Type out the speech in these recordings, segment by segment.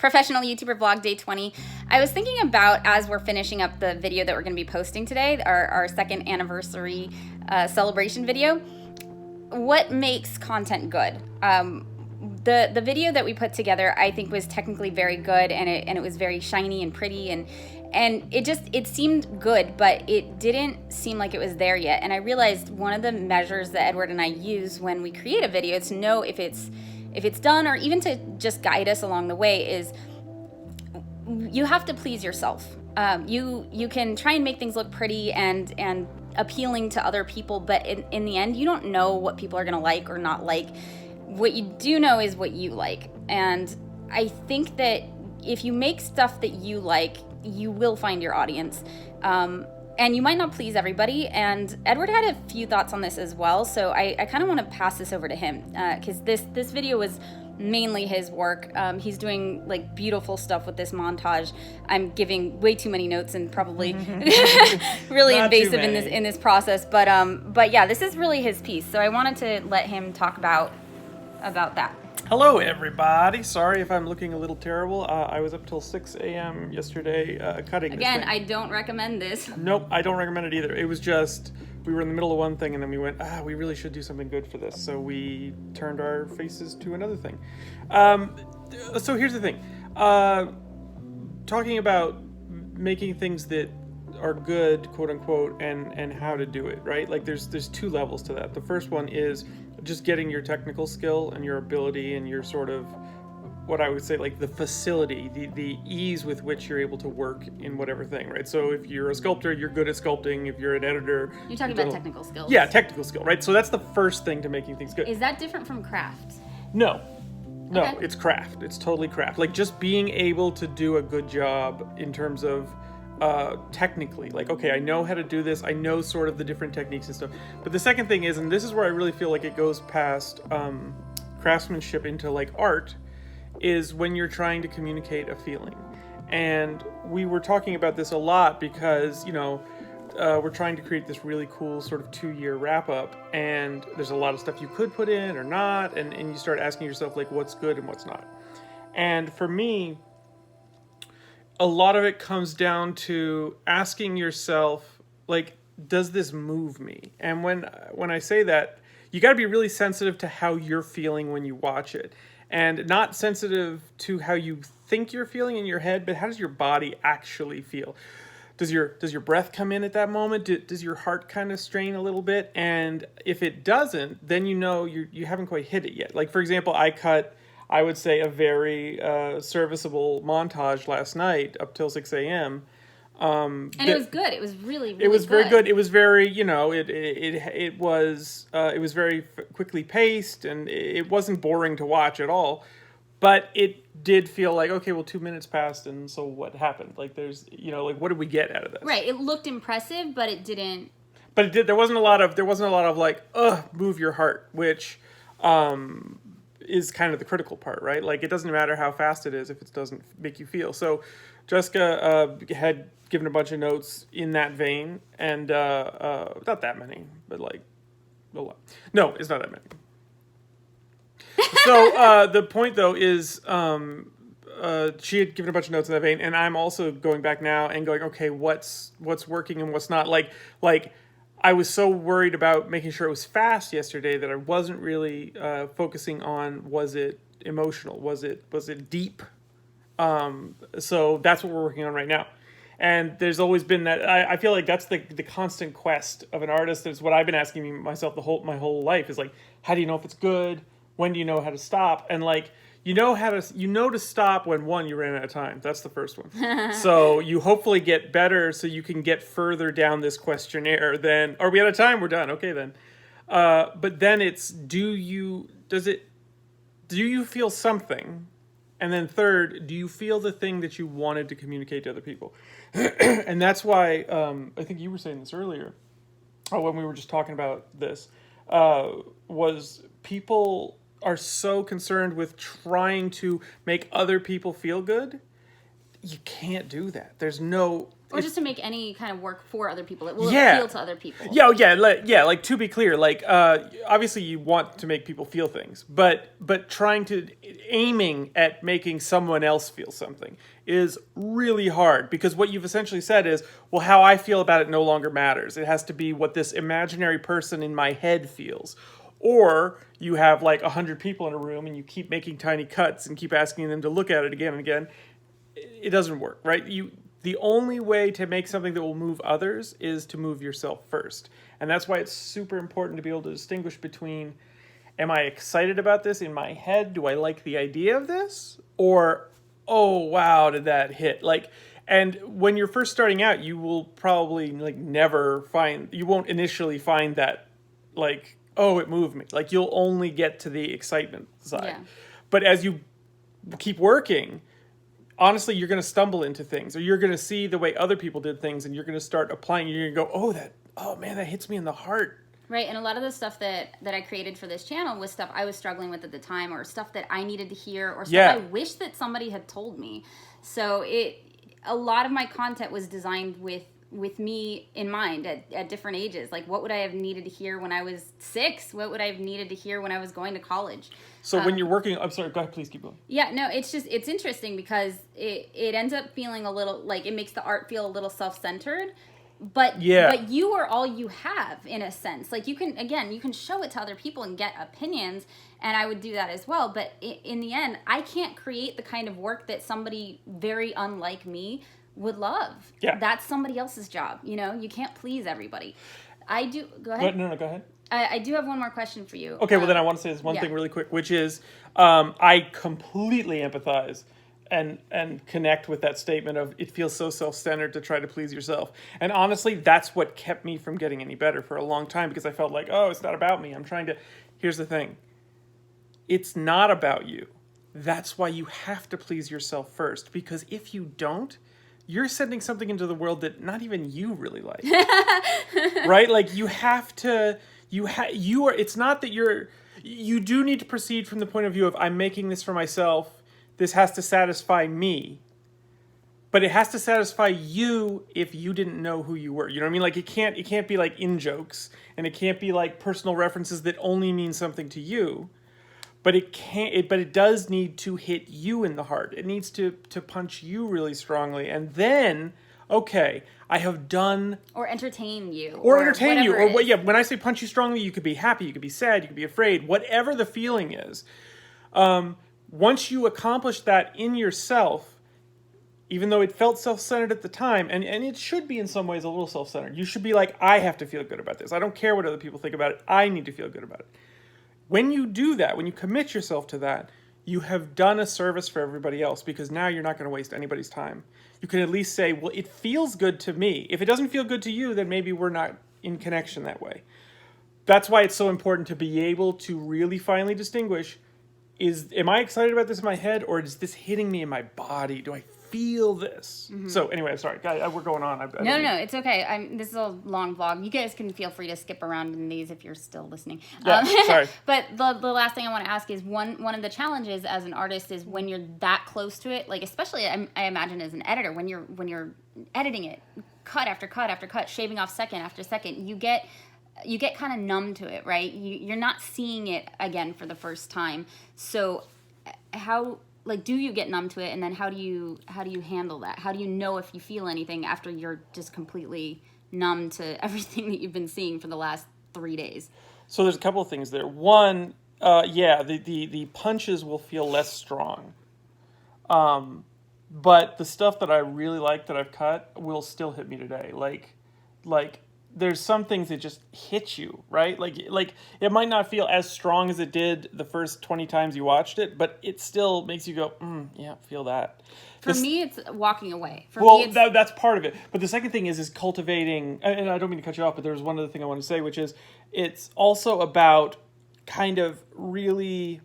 Professional YouTuber Vlog Day 20. I was thinking about, as we're finishing up the video that we're going to be posting today, our second anniversary celebration video, what makes content good? The video that we put together, I think, was technically very good, and it was very shiny and pretty, and it seemed good, but it didn't seem like it was there yet. And I realized one of the measures that Edward and I use when we create a video to know if it's done, or even to just guide us along the way, is you have to please yourself. You can try and make things look pretty and appealing to other people, but in the end, you don't know what people are going to like or not like. What you do know is what you like. And I think that if you make stuff that you like, you will find your audience. And you might not please everybody. And Edward had a few thoughts on this as well. So I kind of want to pass this over to him, because this video was mainly his work. He's doing like beautiful stuff with this montage. I'm giving way too many notes and probably really invasive in this process. But yeah, this is really his piece. So I wanted to let him talk about that. Hello, everybody. Sorry if I'm looking a little terrible. I was up till 6 a.m. yesterday cutting Again, this thing. I don't recommend this. Nope, I don't recommend it either. It was just, we were in the middle of one thing, and then we went, we really should do something good for this. So we turned our faces to another thing. So here's the thing. Talking about making things that are good, quote unquote, and how to do it, right? Like there's two levels to that. The first one is just getting your technical skill and your ability and your sort of, what I would say, like the facility, the ease with which you're able to work in whatever thing, right? So if you're a sculptor, you're good at sculpting. If you're an editor, you're talking about technical skills. Yeah, technical skill, right? So that's the first thing to making things good. Is that different from craft? No, Okay. It's craft. It's totally craft. Like just being able to do a good job in terms of technically, like, okay, I know how to do this. I know sort of the different techniques and stuff. But the second thing is, and this is where I really feel like it goes past craftsmanship into like art, is when you're trying to communicate a feeling. And we were talking about this a lot because, we're trying to create this really cool sort of 2-year wrap up, and there's a lot of stuff you could put in or not, and you start asking yourself like what's good and what's not. And for me, a lot of it comes down to asking yourself, like, does this move me? And when I say that, you got to be really sensitive to how you're feeling when you watch it, and not sensitive to how you think you're feeling in your head, but how does your body actually feel? Does your breath come in at that moment? Does your heart kind of strain a little bit? And if it doesn't, then you haven't quite hit it yet. Like, for example, I would say, a very serviceable montage last night up till 6 a.m. And it was good. It was really, really It was very good. It was very, it was very quickly paced, and it wasn't boring to watch at all. But it did feel like, okay, well, 2 minutes passed, and so what happened? Like, there's, like, what did we get out of this? Right. It looked impressive, but it didn't. But it did. There wasn't a lot of like, move your heart, which is kind of the critical part, right? Like, it doesn't matter how fast it is if it doesn't make you feel. So Jessica had given a bunch of notes in that vein, and not that many, but like a lot. No, it's not that many. So the point, though, is she had given a bunch of notes in that vein, and I'm also going back now and going, okay, what's working and what's not. Like I was so worried about making sure it was fast yesterday that I wasn't really focusing on, was it emotional? Was it deep? So that's what we're working on right now. And there's always been that, I feel like that's the constant quest of an artist. That's what I've been asking myself my whole life, is like, how do you know if it's good? When do you know how to stop? And like, you know to stop when, one, you ran out of time. That's the first one. So you hopefully get better so you can get further down this questionnaire. Then, are we out of time? We're done. Okay, then. But then it's, do you feel something? And then third, do you feel the thing that you wanted to communicate to other people? And that's why, I think you were saying this earlier, when we were just talking about this, was people are so concerned with trying to make other people feel good you can't do that. There's no... Or just to make any kind of work for other people. It will appeal to other people. Like to be clear, like obviously you want to make people feel things, but aiming at making someone else feel something is really hard, because what you've essentially said is, well, how I feel about it no longer matters. It has to be what this imaginary person in my head feels. Or you have like 100 people in a room and you keep making tiny cuts and keep asking them to look at it again and again. It doesn't work, right? The only way to make something that will move others is to move yourself first. And that's why it's super important to be able to distinguish between, am I excited about this in my head? Do I like the idea of this? Or, oh, wow, did that hit? Like, and when you're first starting out, you will probably like you won't initially find that like, oh, it moved me. Like, you'll only get to the excitement side. Yeah. But as you keep working, honestly, you're going to stumble into things, or you're going to see the way other people did things, and you're going to start applying. You're going to go, oh man, that hits me in the heart. Right, and a lot of the stuff that I created for this channel was stuff I was struggling with at the time, or stuff that I needed to hear, or stuff I wish that somebody had told me. So a lot of my content was designed with me in mind at different ages. Like, what would I have needed to hear when I was 6? What would I have needed to hear when I was going to college? So when you're working, I'm sorry, go ahead, please keep going. Yeah, no, it's interesting because it ends up feeling a little, like, it makes the art feel a little self-centered, but you are all you have, in a sense. Like, you can show it to other people and get opinions, and I would do that as well, but in the end, I can't create the kind of work that somebody very unlike me would love. Yeah. That's somebody else's job, you can't please everybody. Go ahead. No, go ahead. I do have one more question for you. Okay, well then I want to say this one thing really quick, which is I completely empathize and connect with that statement of, it feels so self-centered to try to please yourself. And honestly, that's what kept me from getting any better for a long time, because I felt like, oh, it's not about me. I'm trying to... Here's the thing. It's not about you. That's why you have to please yourself first, because if you don't, you're sending something into the world that not even you really like. Right? Like, you have to... It's not that you do need to proceed from the point of view of, I'm making this for myself, this has to satisfy me, but it has to satisfy you if you didn't know who you were. You know what I mean? Like, it can't be like in jokes, and it can't be like personal references that only mean something to you, but it does need to hit you in the heart. It needs to punch you really strongly, and then, okay, I have done... Or entertain you. Or when I say punch you strongly, you could be happy, you could be sad, you could be afraid, whatever the feeling is. Once you accomplish that in yourself, even though it felt self-centered at the time, and it should be in some ways a little self-centered. You should be like, I have to feel good about this. I don't care what other people think about it. I need to feel good about it. When you do that, when you commit yourself to that, you have done a service for everybody else, because now you're not going to waste anybody's time. You can at least say, well, it feels good to me. If it doesn't feel good to you, then maybe we're not in connection that way. That's why it's so important to be able to really finally distinguish, am I excited about this in my head, or is this hitting me in my body? Do I feel this? Mm-hmm. So anyway, sorry, we're going on. No, it's okay. This is a long vlog. You guys can feel free to skip around in these if you're still listening. Yeah, sorry. But the last thing I want to ask is, one of the challenges as an artist is when you're that close to it, like especially I imagine as an editor, when you're editing it, cut after cut after cut, shaving off second after second, you get kind of numb to it, right? You're not seeing it again for the first time. So how... Like, do you get numb to it, and then how do you handle that? How do you know if you feel anything after you're just completely numb to everything that you've been seeing for the last 3 days? So there's a couple of things there. One, the punches will feel less strong, but the stuff that I really like that I've cut will still hit me today. Like there's some things that just hit you, right? Like it might not feel as strong as it did the first 20 times you watched it, but it still makes you go, yeah, feel that. For me, it's walking away. That's part of it. But the second thing is cultivating, and I don't mean to cut you off, but there's one other thing I want to say, which is it's also about kind of really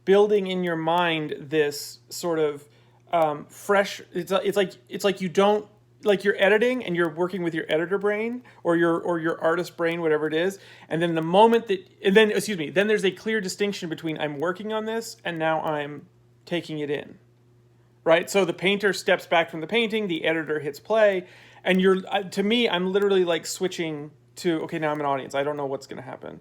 building in your mind this sort of fresh, it's like you don't, like you're editing and you're working with your editor brain or your artist brain, whatever it is. And then then there's a clear distinction between I'm working on this and now I'm taking it in. right? So the painter steps back from the painting, the editor hits play, and to me, I'm literally like switching to, okay, now I'm an audience. I don't know what's going to happen.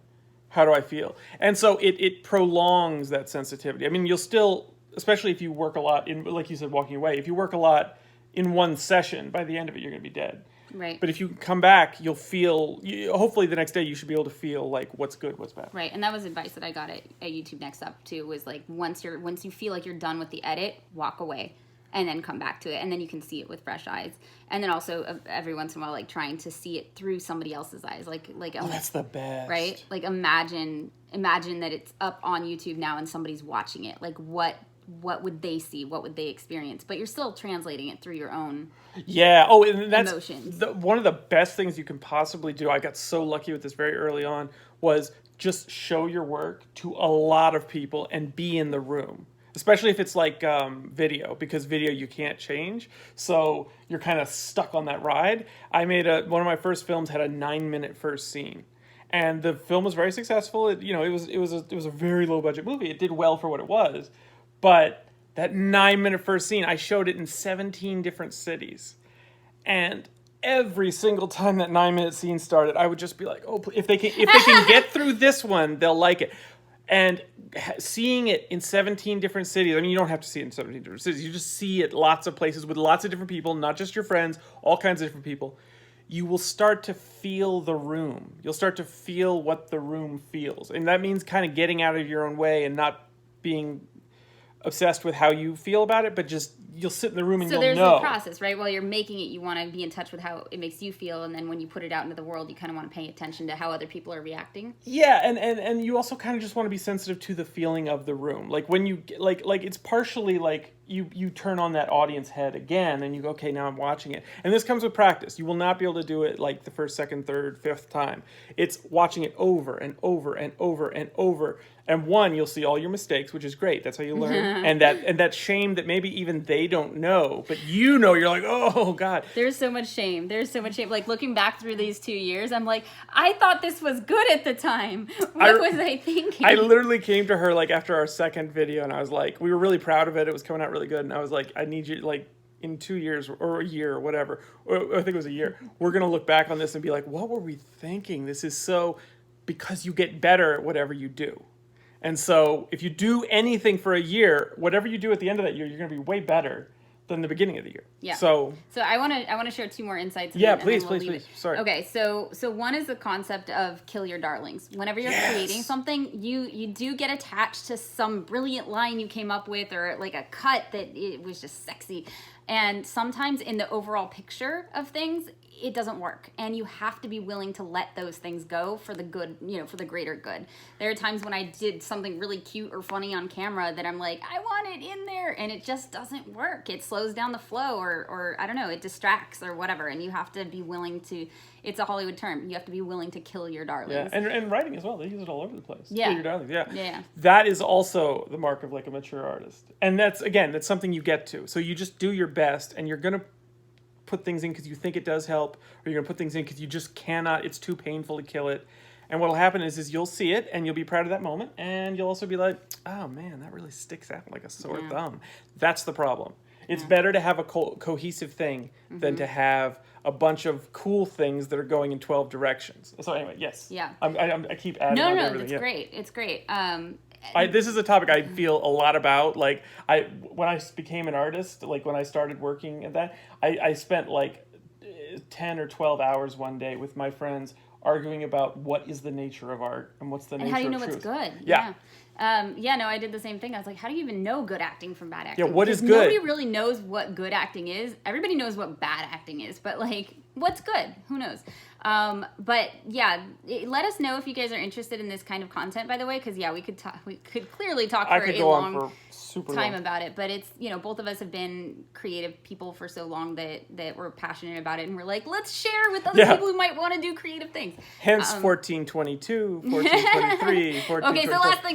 How do I feel? And so it prolongs that sensitivity. I mean, you'll still, especially if you work a lot in, like you said, walking away, if you work a lot in one session, by the end of it, you're going to be dead. Right. But if you come back, you'll feel, hopefully the next day you should be able to feel like what's good, what's bad. Right. And that was advice that I got at YouTube Next Up too, was like, once you feel like you're done with the edit, walk away and then come back to it. And then you can see it with fresh eyes. And then also every once in a while, like trying to see it through somebody else's eyes. Like, oh, that's the best. Right. Like imagine that it's up on YouTube now and somebody's watching it. Like what would they see? What would they experience? But you're still translating it through your own and that's emotions. One of the best things you can possibly do. I got so lucky with this very early on, was just show your work to a lot of people and be in the room. Especially if it's like video, because video you can't change. So you're kind of stuck on that ride. I made one of my first films had a 9-minute first scene. And the film was very successful. It was a very low budget movie. It did well for what it was. But that 9-minute first scene, I showed it in 17 different cities. And every single time that 9-minute scene started, I would just be like, oh, if they can get through this one, they'll like it. And seeing it in 17 different cities, I mean, you don't have to see it in 17 different cities. You just see it lots of places with lots of different people, not just your friends, all kinds of different people. You will start to feel the room. You'll start to feel what the room feels. And that means kind of getting out of your own way and not being obsessed with how you feel about it, but just you'll sit in the room and you'll know. So there's the process, right? While you're making it, you want to be in touch with how it makes you feel, and then when you put it out into the world, you kind of want to pay attention to how other people are reacting. Yeah, and you also kind of just want to be sensitive to the feeling of the room. Like when you like it's partially like you turn on that audience head again and you go, okay, now I'm watching it. And this comes with practice. You will not be able to do it like the first, second, third, fifth time. It's watching it over and over and over and over. And you'll see all your mistakes, which is great. That's how you learn. and that shame that maybe even they don't know, but you know, you're like, oh God. There's so much shame. Like looking back through these 2 years, I'm like, I thought this was good at the time. What was I thinking? I literally came to her like after our second video, and I was like, we were really proud of it. It was coming out really good. And I was like, I need you like in 2 years or a year or whatever. Or I think it was a year. We're going to look back on this and be like, what were we thinking? This is so, because you get better at whatever you do. And so if you do anything for a year, whatever you do at the end of that year, you're going to be way better than the beginning of the year. Yeah. So I want to share 2 more insights. Yeah, please. Sorry. Okay, so one is the concept of kill your darlings. Whenever you're creating something, you do get attached to some brilliant line you came up with, or like a cut that it was just sexy. And sometimes in the overall picture of things, it doesn't work, and you have to be willing to let those things go for the good, for the greater good. There are times when I did something really cute or funny on camera that I'm like, I want it in there, and it just doesn't work. It slows down the flow, or I don't know, it distracts or whatever, and you have to be willing to, it's a Hollywood term, you have to be willing to kill your darlings. Yeah, and writing as well. They use it all over the place. Yeah. Kill your darlings, Yeah. That is also the mark of like a mature artist. And that's something you get to. So you just do your best, and you're going to put things in because you think it does help, or you're going to put things in because you just cannot, it's too painful to kill it. And what'll happen is you'll see it and you'll be proud of that moment, and you'll also be like, oh man, that really sticks out like a sore thumb. That's the problem. It's better to have a cohesive thing than to have a bunch of cool things that are going in 12 directions. So anyway, yes. Yeah. I keep adding on to everything. It's great. It's great. This is a topic I feel a lot about. Like when I became an artist, like when I started working at that, I spent like 10 or 12 hours one day with my friends arguing about what is the nature of art and what's the nature of truth. And how do you know what's good? Yeah. I did the same thing. I was like, how do you even know good acting from bad acting? Yeah, what is good? Nobody really knows what good acting is. Everybody knows what bad acting is, but like, what's good? Who knows? But yeah, let us know if you guys are interested in this kind of content, by the way, because we could clearly talk for a long time about it, but it's, both of us have been creative people for so long that we're passionate about it, and we're like, let's share with other people who might want to do creative things. Hence 1422, 1423, 1424. Okay, so last thing.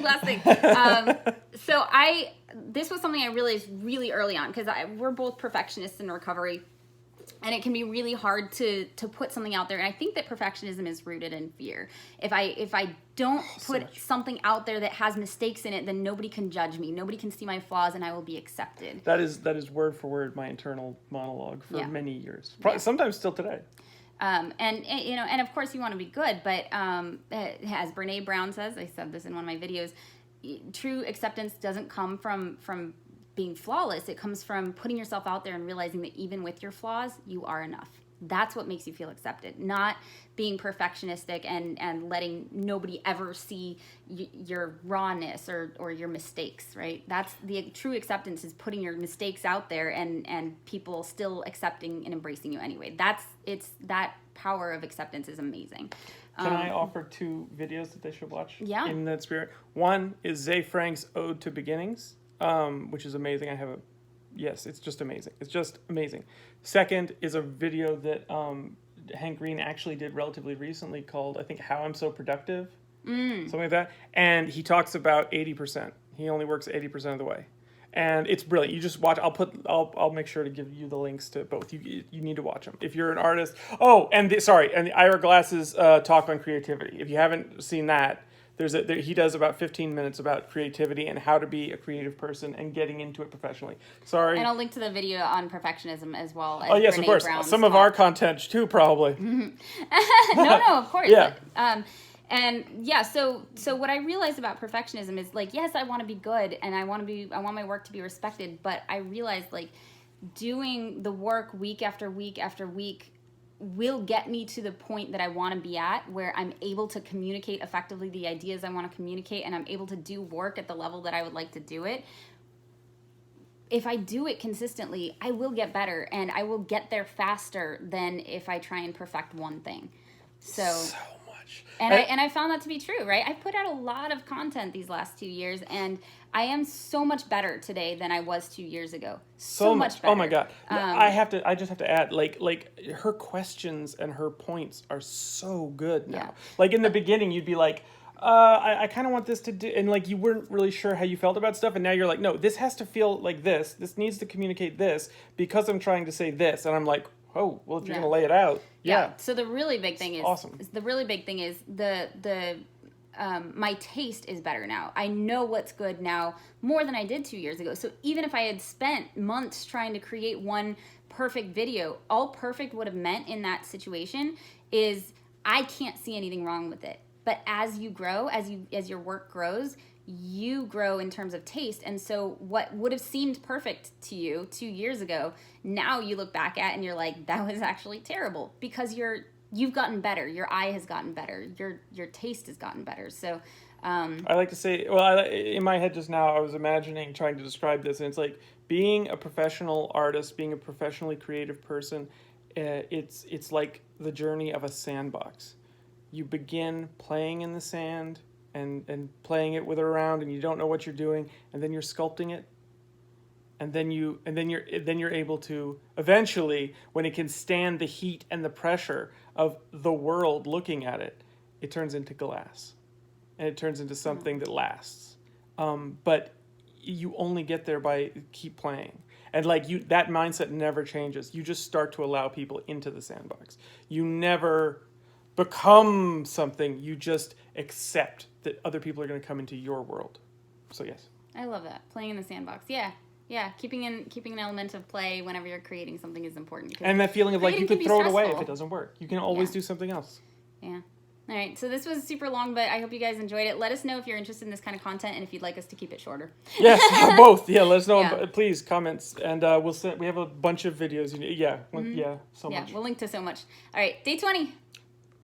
This was something I realized really early on, because we're both perfectionists in recovery. And it can be really hard to put something out there. And I think that perfectionism is rooted in fear. If I don't put something out there that has mistakes in it, then nobody can judge me. Nobody can see my flaws, and I will be accepted. That is word for word my internal monologue for many years. Sometimes still today. And of course you want to be good, but as Brené Brown says, I said this in one of my videos, true acceptance doesn't come from being flawless. It comes from putting yourself out there and realizing that even with your flaws, you are enough. That's what makes you feel accepted, not being perfectionistic and letting nobody ever see your rawness or your mistakes, right? That's the true acceptance, is putting your mistakes out there and people still accepting and embracing you anyway. That power of acceptance is amazing. Can I offer 2 videos that they should watch? Yeah. In that spirit. One is ZeFrank's Ode to Beginnings, which is amazing. It's just amazing. It's just amazing. Second is a video that Hank Green actually did relatively recently called, I think, How I'm So Productive, something like that. And he talks about 80%. He only works 80% of the way. And it's brilliant. You just watch. I'll make sure to give you the links to both. You need to watch them if you're an artist. Oh, and the Ira Glass's talk on creativity. If you haven't seen that, he does about 15 minutes about creativity and how to be a creative person and getting into it professionally. Sorry. And I'll link to the video on perfectionism as well. As yes, Brené of course. Brown's Some of our content too, probably. No, of course. Yeah. But, so what I realized about perfectionism is, like, yes, I want to be good and I want my work to be respected, but I realized, like, doing the work week after week after week will get me to the point that I want to be at, where I'm able to communicate effectively the ideas I want to communicate, and I'm able to do work at the level that I would like to do it. If I do it consistently, I will get better, and I will get there faster than if I try and perfect one thing. So much. And I found that to be true, right? I've put out a lot of content these last 2 years, and I am so much better today than I was 2 years ago. So much better. Oh my God. I just have to add, like her questions and her points are so good now. Yeah. Like in the beginning, you'd be like, I kind of want this to do, and like you weren't really sure how you felt about stuff, and now you're like, no, this has to feel like this. This needs to communicate this because I'm trying to say this, and I'm like, oh, well, if you're gonna lay it out, yeah. So the really big thing is awesome. The really big thing is my taste is better now. I know what's good now more than I did 2 years ago. So even if I had spent months trying to create one perfect video, all perfect would have meant in that situation is I can't see anything wrong with it. But as you grow, as your work grows, you grow in terms of taste. And so what would have seemed perfect to you 2 years ago, now you look back at and you're like, that was actually terrible, because you've gotten better. Your eye has gotten better. Your taste has gotten better. So I like to say, well, in my head just now, I was imagining trying to describe this, and it's like being a professional artist, being a professionally creative person, it's like the journey of a sandbox. You begin playing in the sand and playing it with it around, and you don't know what you're doing, and then you're sculpting it, and then you're able to eventually, when it can stand the heat and the pressure of the world looking at it, it turns into glass, and it turns into something that lasts. But you only get there by keep playing, and that mindset never changes. You just start to allow people into the sandbox. You never become something. You just accept that other people are going to come into your world. So yes, I love that, playing in the sandbox. Yeah, keeping an element of play whenever you're creating something is important. And that feeling of like you could throw it away if it doesn't work. You can always do something else. Yeah. All right, so this was super long, but I hope you guys enjoyed it. Let us know if you're interested in this kind of content and if you'd like us to keep it shorter. Yes, both. Yeah, let us know. Please, comments. And we have a bunch of videos. So much. Yeah, we'll link to so much. All right, day 20.